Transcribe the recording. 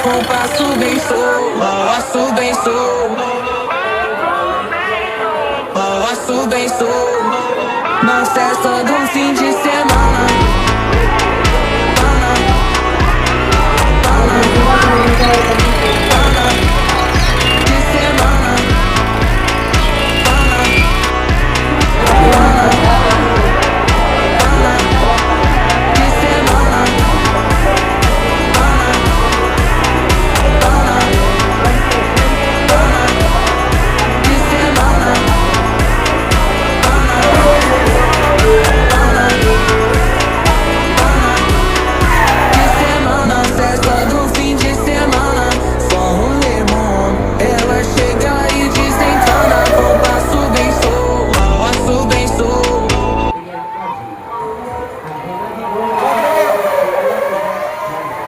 com passo bem solto, bem solto, bem solto. Não cessa do fim de semana. Thank you.